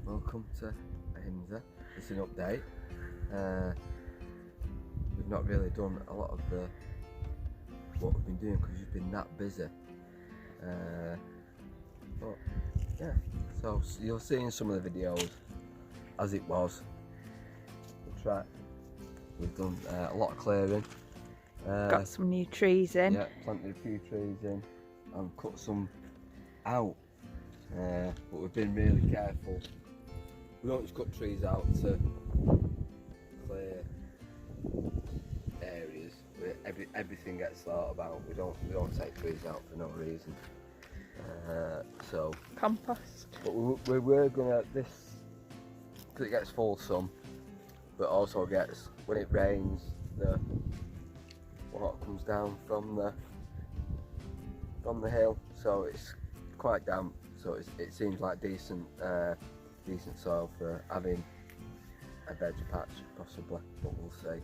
welcome to Aimsa. It's an update. We've not really done a lot of what we've been doing because we've been that busy. But yeah, so you'll see in some of the videos as it was the track. We've done a lot of clearing. Got some new trees in. Yeah, planted a few trees in and cut some out. But we've been really careful. We don't just cut trees out to clear areas. Everything gets thought about. We don't take trees out for no reason. So Compost. but we were gonna this because it gets full sun, but also gets when it rains the water comes down from the hill, so it's quite damp. So it seems like decent soil for having a veg patch, possibly, but we'll see.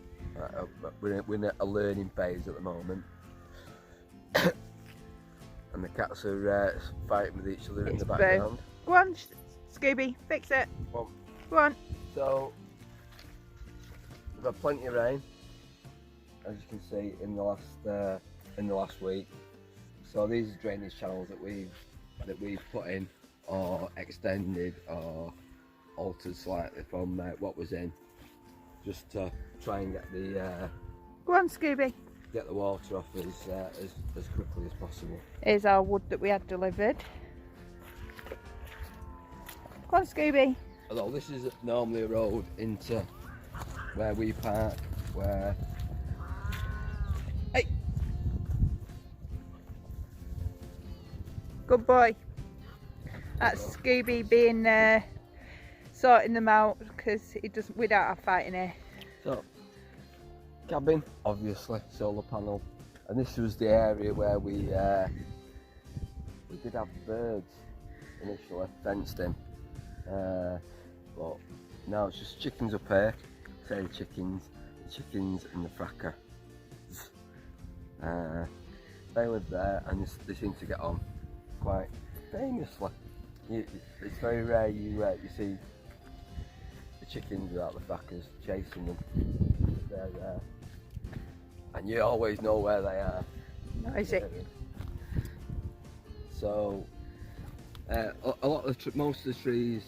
We're in a learning phase at the moment, and the cats are fighting with each other in the background. Go on, Scooby, fix it. Go on. So we've had plenty of rain, as you can see in the last week. So these are drainage channels that we've put in or extended or altered slightly from what was in, just to try and get the Go on, Scooby. Get the water off as quickly as possible. Here's our wood that we had delivered. Go on, Scooby. Although this is normally a road into where we park, where hey, Good boy. That's Scooby being sorting them out because we don't have fighting here. so cabin, obviously, solar panel, and this was the area where we did have birds initially fenced in, but now it's just chickens up here. Say the chickens and the fracker. They live there and they seem to get on quite famously. It's very rare you see the chickens without the frackers chasing them. They're there, and you always know where they are. Noisy. So most of the trees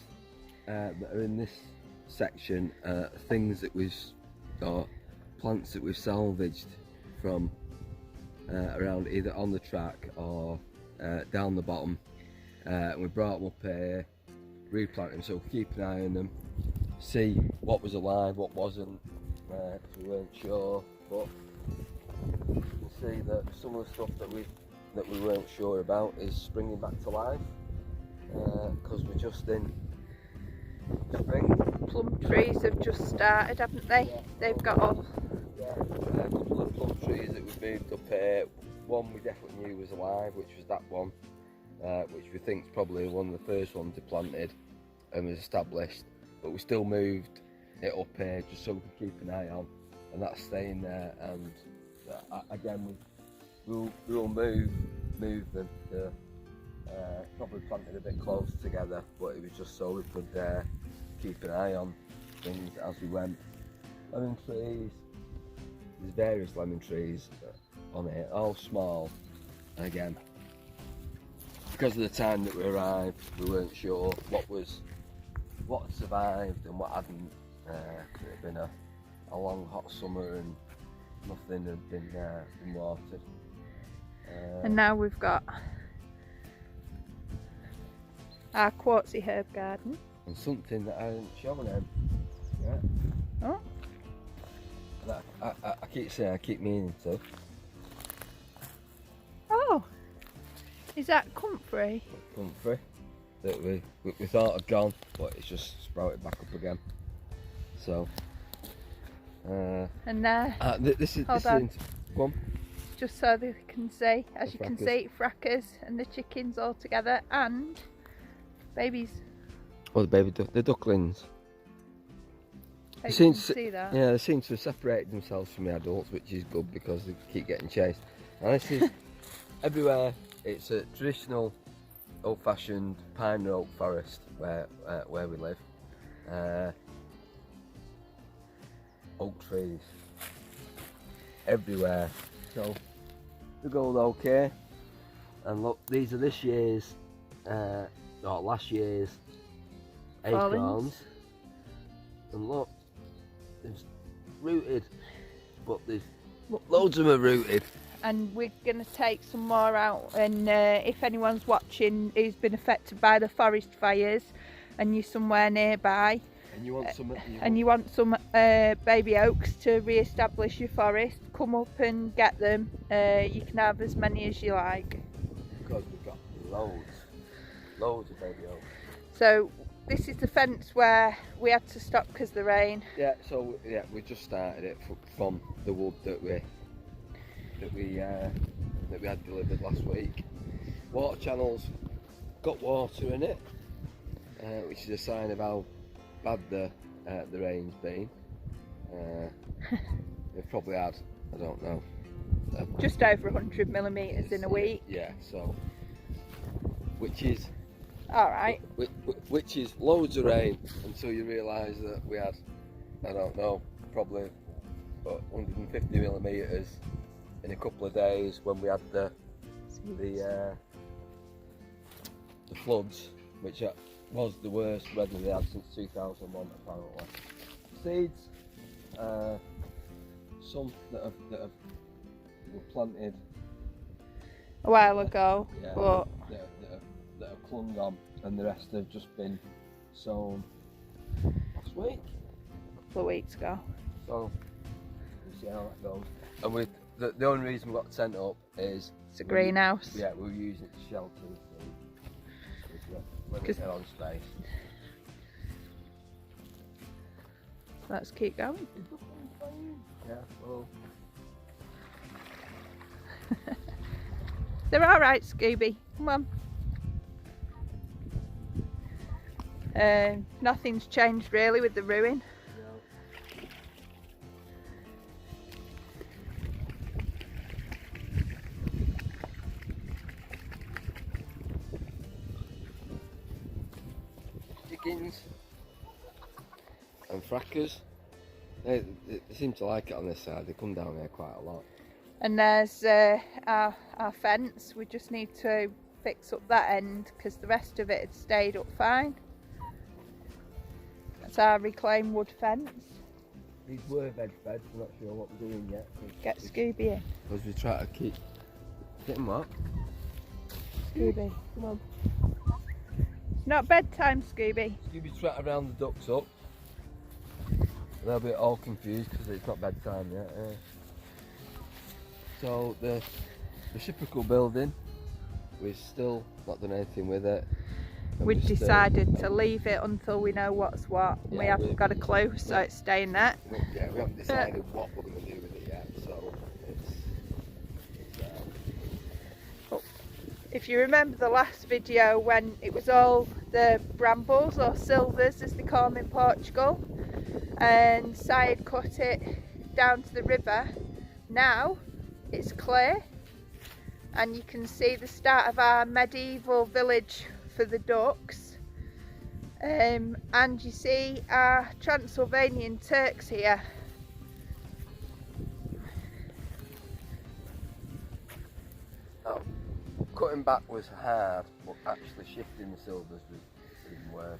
that are in this section are things that or plants that we've salvaged from around either on the track or down the bottom. And we brought them up here, replanted them, so we'll keep an eye on them, see what was alive, what wasn't, because we weren't sure. But you can see that some of the stuff that we weren't sure about is springing back to life, because we're just in spring. Plum trees have just started, haven't they? Yeah. They've got all. Yeah, a couple of plum trees that we've moved up here. One we definitely knew was alive, which was that one, which we think is probably one of the first ones they planted and was established. But we still moved it up here just so we can keep an eye on, and that's staying there. And again, we'll move them to probably planted a bit close together, but it was just so we could keep an eye on things as we went. Lemon trees, there's various lemon trees on here, all small. And again, because of the time that we arrived, we weren't sure what survived and what hadn't. It had been a long hot summer and nothing had been watered. And now we've got our quartzy herb garden. And something that I haven't shown him yet. Oh. That I keep saying, I keep meaning to. Oh, is that comfrey? Comfrey that we thought had gone, but it's just sprouted back up again. So and there, this is go on. Just so they can see, as The you can frackers. see, frackers and the chickens all together, and babies. Oh, the ducklings. Hope you seem can to see that. Yeah, they seem to have separated themselves from the adults, which is good because they keep getting chased. And this is everywhere. It's a traditional old-fashioned pine and oak forest where we live. Oak trees everywhere. So the gold oak here, and look, these are this year's, last year's acorns. And look, it's rooted, but there's loads of them are rooted. And we're going to take some more out, and if anyone's watching who's been affected by the forest fires and you're somewhere nearby And you want some, baby oaks to re-establish your forest, come up and get them. You can have as many as you like. Because we've got loads of baby oaks. So this is the fence where we had to stop because of the rain. Yeah, so yeah, we just started it from the wood that we had delivered last week. Water channel's got water in it, which is a sign of how bad the rain's been. We've probably had, I don't know, just over 100 millimetres in a week. Yeah, so which is alright. Which is loads of rain until you realise that we had, I don't know, probably 150 millimetres in a couple of days when we had the floods, which was the worst weather they had since 2001 apparently. Seeds, some that were planted a while ago, yeah, but that have clung on, and the rest have just been sown last week, a couple of weeks ago. So we'll see how that goes. And with the only reason we got sent up is it's a greenhouse. Yeah, we were using it to shelter the seed. Because they're on space. Let's keep going. Yeah, well. They're alright, Scooby. Come on. Nothing's changed really with the ruin. Chickens and frackers. They seem to like it on this side. They come down here quite a lot. And there's our fence. We just need to fix up that end because the rest of it had stayed up fine. That's our reclaimed wood fence. These were veg beds. We're not sure what we're doing yet. Get Scooby in. Because we try to keep getting what? Scooby, come on. It's not bedtime, Scooby. Scooby try to round the ducks up. They'll be all confused because it's not bedtime yet. So the reciprocal building, we've still not done anything with it. We've decided to leave it until we know what's what. Yeah, we haven't got a clue, so it's staying there. Yeah, we haven't decided what we're going to do with it yet, so it's if you remember the last video when it was all the brambles or silvers as they call them in Portugal, and Syed cut it down to the river, now it's clear and you can see the start of our medieval village for the ducks, and you see our Transylvanian Turks here. Oh, cutting back was hard, but actually shifting the silvers was even worse.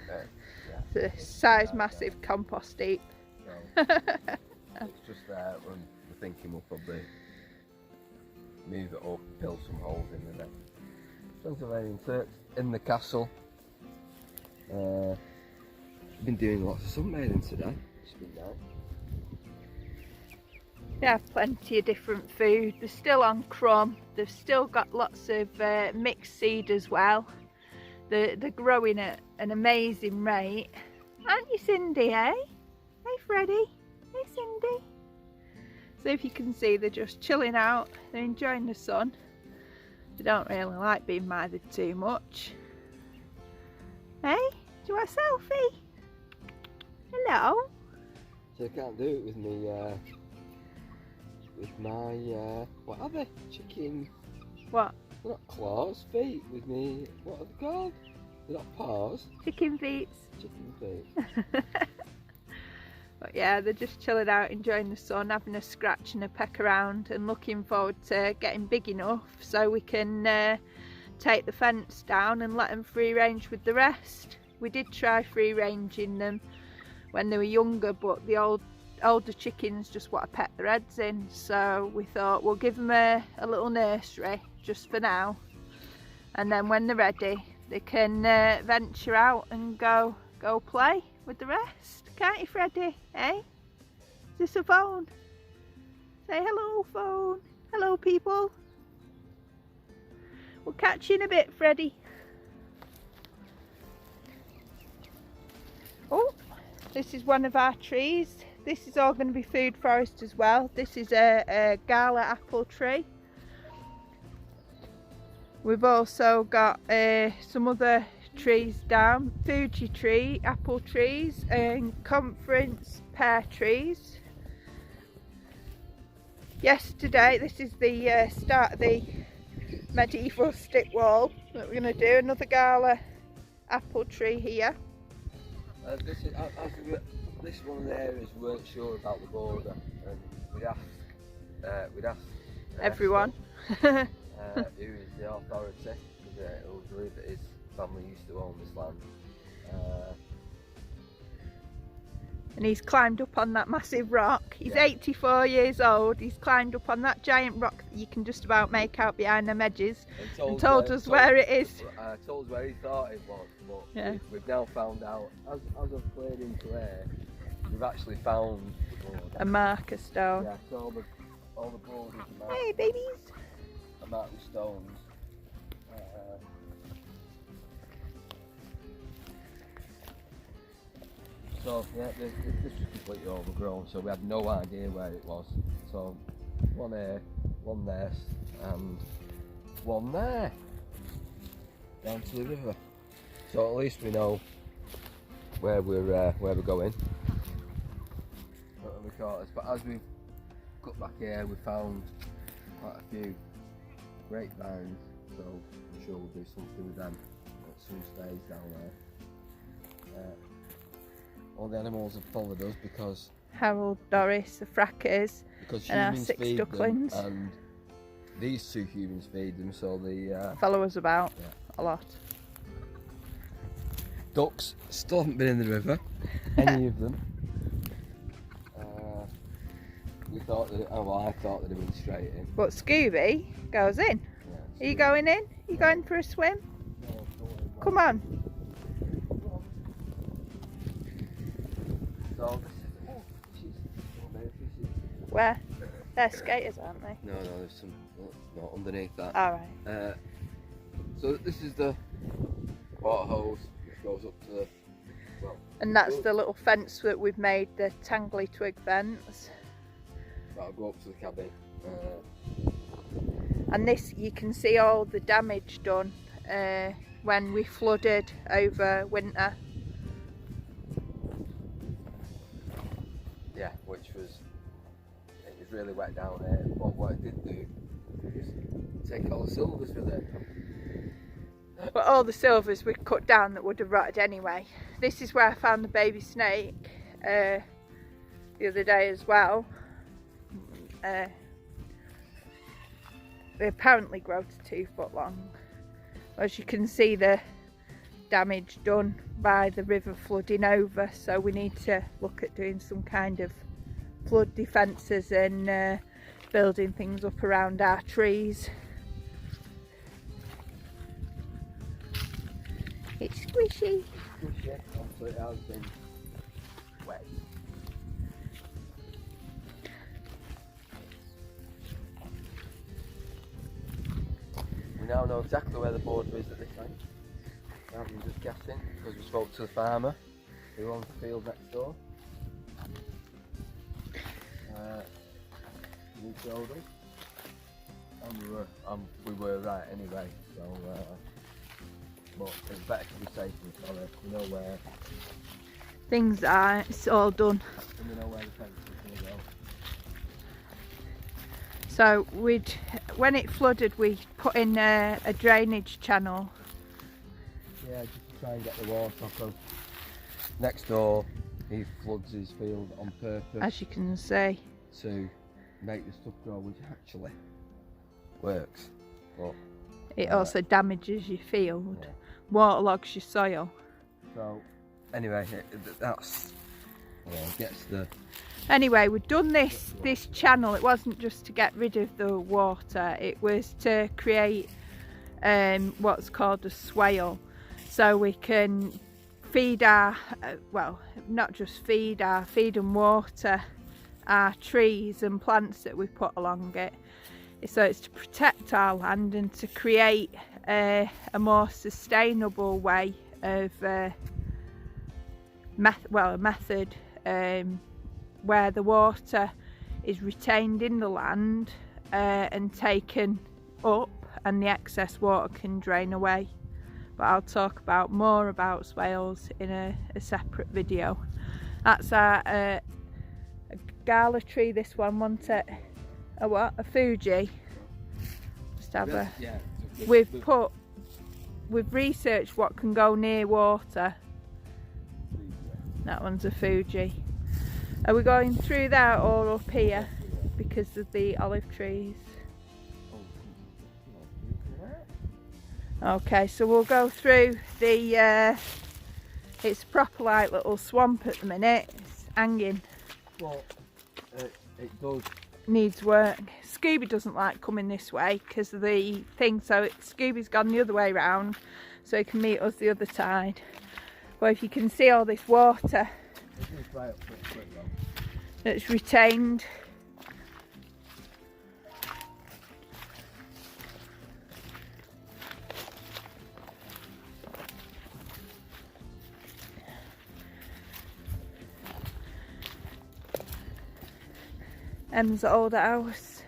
Yeah. The size massive compost heap. So, it's just there, and we're thinking we'll probably move it up, build some holes in the neck. Transylvanian Turks in the castle. Been doing lots of sunbathing today. It's been nice. They have plenty of different food. They're still on crumb. They've still got lots of mixed seed as well. They're growing at an amazing rate. Aren't you, Cindy, eh? Hey, Freddie. Hey, Cindy. So if you can see, they're just chilling out. They're enjoying the sun. They don't really like being mothered too much. Hey, do you want a selfie? Hello. So I can't do it with me, with my, what are they? Chicken? What? They're not claws, feet with me. What are they called? They're not paws. Chicken feet. Chicken feet. But yeah, they're just chilling out, enjoying the sun, having a scratch and a peck around, and looking forward to getting big enough so we can take the fence down and let them free range with the rest. We did try free ranging them when they were younger, but the older chickens just want to pet their heads in, so we thought we'll give them a little nursery just for now, and then when they're ready they can venture out and go play with the rest. Can't you, Freddie? Eh? Is this a phone? Say hello, phone. Hello, people. We'll catch you in a bit, Freddie. Oh, this is one of our trees. This is all going to be food forest as well. This is a gala apple tree. We've also got some other trees down, Fuji tree, apple trees, and conference pear trees. Yesterday, this is the start of the medieval stick wall that we're going to do. Another gala apple tree here. This is one of the areas we weren't sure about the border, and we'd asked everyone who is the authority, because we believe that his family used to own this land. And he's climbed up on that massive rock. He's 84 years old. He's climbed up on that giant rock that you can just about make out behind them edges, and told us where it is. Told us where he thought it was, but we've now found out, as I've played into air, we've actually found a marker stone. Yeah, so all the boulders are marked. Hey, babies! Are marked with stones. So yeah, this was completely overgrown, so we had no idea where it was. So one here, one there, and one there, down to the river. So at least we know where we're going. But as we got back here, we found quite a few grapevines, so I'm sure we'll do something with them at some stage down there. All the animals have followed us because Harold, Doris, the frackers, and our 6 ducklings. And these 2 humans feed them, so they follow us about a lot. Ducks still haven't been in the river, any of them. We thought that, I thought that they went straight in. But Scooby goes in. Yeah, are you going in? Are you going for a swim? No, come on. So, where? They're skaters, aren't they? No, there's some underneath that. Alright. So this is the water hose which goes up to the, and that's the little fence that we've made, the tangly twig fence. That'll go up to the cabin. And this, you can see all the damage done when we flooded over winter. Yeah, it was really wet down there. But what it did do was take all the silvers with it. But all the silvers we cut down that would have rotted anyway. This is where I found the baby snake the other day as well. They apparently grow to 2 foot long. As you can see, the damage done by the river flooding over, so we need to look at doing some kind of flood defences and building things up around our trees. It's squishy. Squishy, also it has been wet. We now know exactly where the border is at this time, rather than just guessing, because we spoke to the farmer who owns the field next door. He showed us, and we were right anyway. So, but it's better to be safe than sorry. We know where things are. It's all done. And we know where the fence is going to go. So when it flooded, we put in a drainage channel. Yeah, just to try and get the water off. So next door, he floods his field on purpose. As you can see. To make the stuff grow, which actually works. But it also damages your field, yeah. waterlogs your soil. So anyway, that's gets the. Anyway, we've done this channel. It wasn't just to get rid of the water, it was to create what's called a swale, so we can feed our well, not just feed and water our trees and plants that we put along it. So it's to protect our land and to create a more sustainable way of a method where the water is retained in the land and taken up, and the excess water can drain away. But I'll talk more about swales in a separate video. That's our gala tree, this one, wasn't it? A what? A Fuji. Just have a. Yeah. We've researched what can go near water. That one's a Fuji. Are we going through there or up here because of the olive trees? Okay, so we'll go through the. It's a proper like little swamp at the minute. It's hanging. Well, it does. Needs work. Scooby doesn't like coming this way because of the thing, so Scooby's gone the other way round so he can meet us the other side. But if you can see all this water that's retained. Em's old house.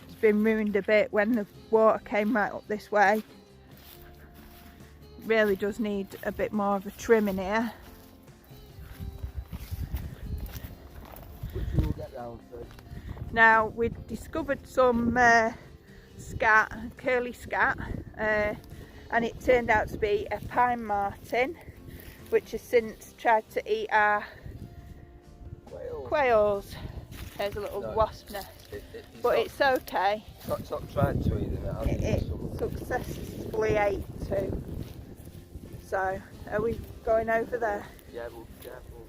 It's been ruined a bit when the water came right up this way. It really does need a bit more of a trim in here. Which we will get down to. Now we discovered some curly scat, and it turned out to be a pine marten, which has since tried to eat our quails. There's a little wasp nest, but it's okay. It's not tried to eat it. It successfully ate two. So, are we going over there? Yeah, we'll be careful.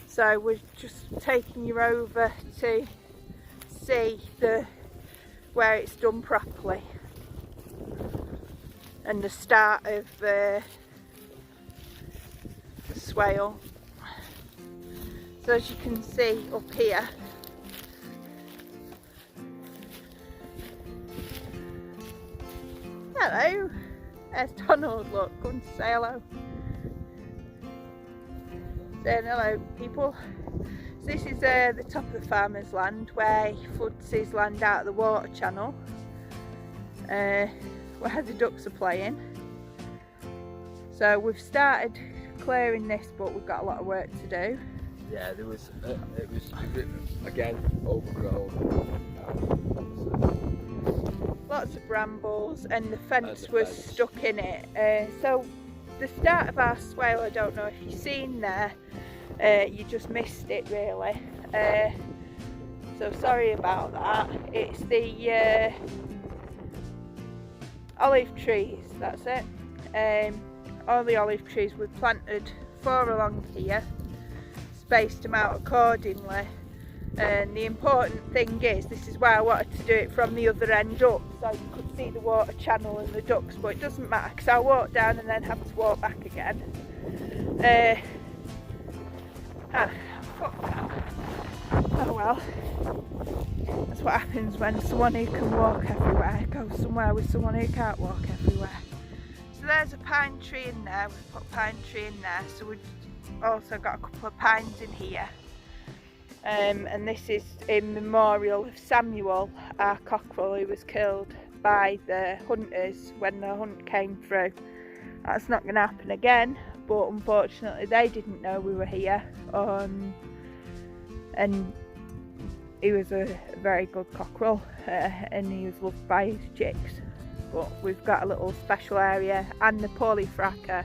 So we're just taking you over to see where it's done properly and the start of the swale. So as you can see up here, hello, there's Donald, look, come to say hello. Saying hello people. So this is the top of the farmer's land where he floods his land out of the water channel, where the ducks are playing. So we've started clearing this, but we've got a lot of work to do. Yeah, it was again overgrown. Lots of brambles, and the fence was stuck in it. So the start of our swale, I don't know if you've seen there, you just missed it really. So sorry about that. It's the olive trees, that's it. All the olive trees we planted 4 along here, spaced them out accordingly, and the important thing is, this is why I wanted to do it from the other end up, so you could see the water channel and the ducks, but it doesn't matter because I'll walk down and then have to walk back again. Oh well, that's what happens when someone who can walk everywhere goes somewhere with someone who can't walk everywhere. So there's a pine tree in there, we've put a pine tree in there, so we've also got a couple of pines in here, and this is in memorial of Samuel, our cockerel, who was killed by the hunters when the hunt came through. That's not going to happen again, but unfortunately they didn't know we were here, and he was a very good cockerel, and he was loved by his chicks. But we've got a little special area, and the polyfracker,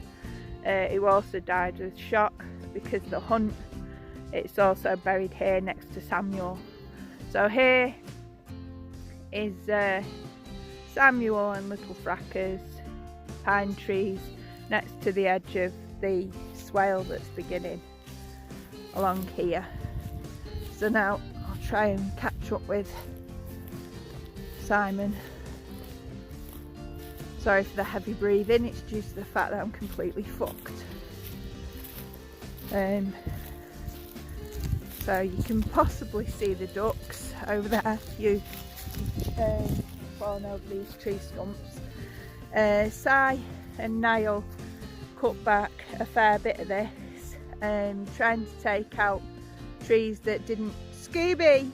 who also died of shock because of the hunt. It's also buried here next to Samuel. So here is Samuel and little frackers, pine trees next to the edge of the swale that's beginning along here. So now I'll try and catch up with Simon. Sorry for the heavy breathing, it's due to the fact that I'm completely fucked. So you can possibly see the ducks over there, you falling over these tree stumps. Si and Niall cut back a fair bit of this, trying to take out trees that didn't Scooby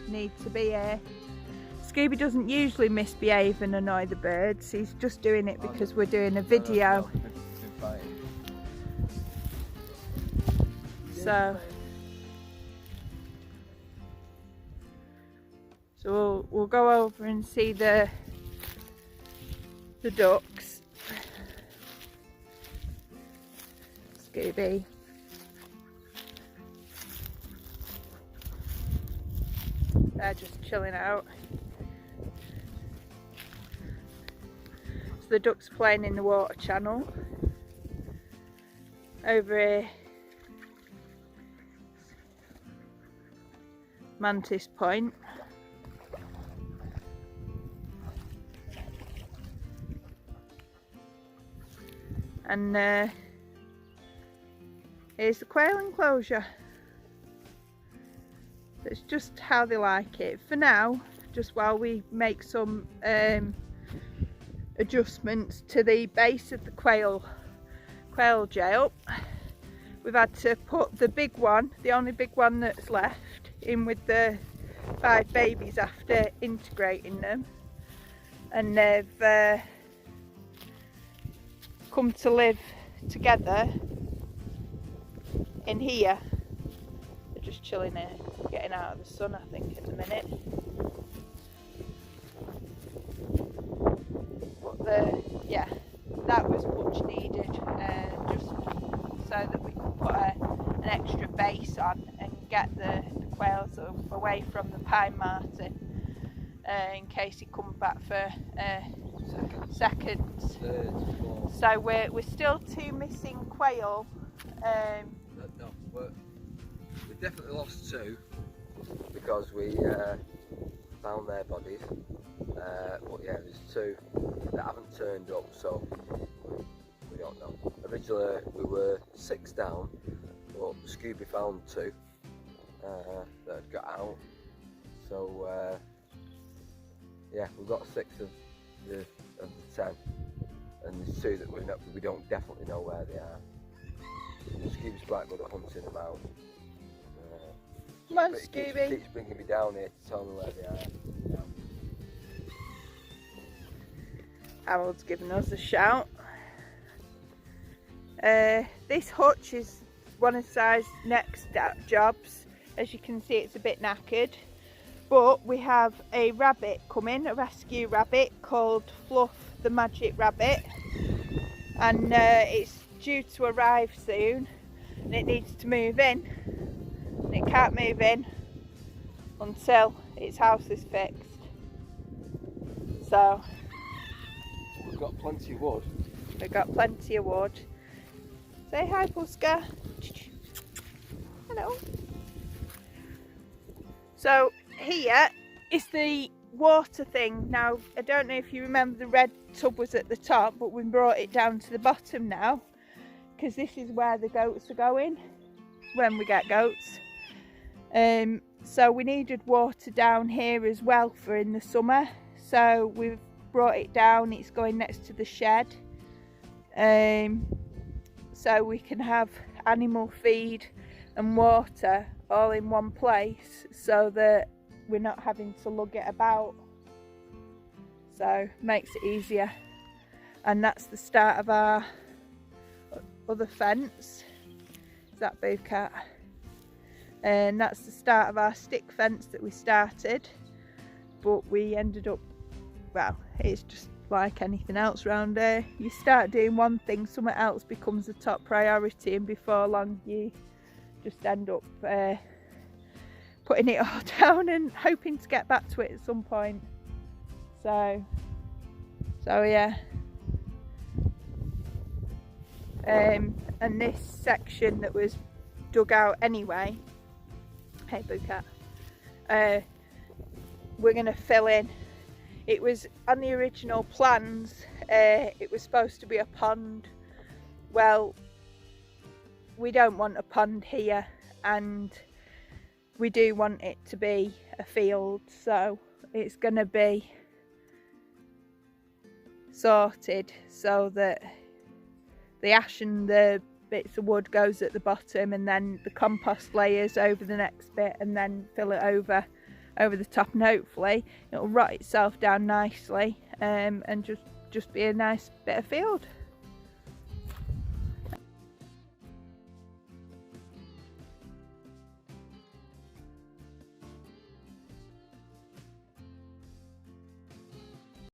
need to be here. Scooby doesn't usually misbehave and annoy the birds, he's just doing it because we're doing a video. So we'll go over and see the ducks. Scooby. They're just chilling out. So the ducks playing in the water channel. Over here, Mantis Point. And here's the quail enclosure. It's just how they like it. For now, just while we make some adjustments to the base of the quail jail, we've had to put the big one, the only big one that's left, in with the 5 babies after integrating them, and they've come to live together in here. They're just chilling here, getting out of the sun, I think, at the minute. But yeah, that was much needed, just so that we could put an extra base on and get the quails away from the pine marten, in case he comes back for seconds. So we're still 2 missing quail. No, we definitely lost 2 because we found their bodies. But yeah, there's 2 that haven't turned up, so we don't know. Originally we were 6 down, but Scooby found 2 that had got out. So yeah, we've got 6 of the 10, and there's 2 that we don't definitely know where they are. Scooby's quite good at hunting them out. Come on, He Scooby. keeps bringing me down here to tell me where they are. Harold's giving us a shout. This hutch is one of Si's next jobs. As you can see, it's a bit knackered, but we have a rabbit coming, a rescue rabbit called Fluff the Magic Rabbit, and it's due to arrive soon, and it needs to move in. And it can't move in until its house is fixed. So we've got plenty of wood. We've got plenty of wood. Say hi, Puska. Hello. So here is the water thing. Now, I don't know if you remember, the red tub was at the top, but we brought it down to the bottom now, because this is where the goats are going when we get goats. So we needed water down here as well for in the summer, so we've brought it down. It's going next to the shed, so we can have animal feed and water all in one place, so that we're not having to lug it about. So makes it easier. And that's the start of our other fence. Is that Boo Cat? and that's the start of our stick fence that we started, but we ended up, well, it's just like anything else around here. You start doing one thing, something else becomes the top priority, and before long you just end up putting it all down and hoping to get back to it at some point. So yeah. And this section that was dug out anyway, hey Boo Cat, we're going to fill in. It was on the original plans, it was supposed to be a pond. Well, we don't want a pond here, and we do want it to be a field, so it's going to be sorted so that the ash and the bits of wood goes at the bottom, and then the compost layers over the next bit, and then fill it over the top, and hopefully it'll rot itself down nicely, and just be a nice bit of field.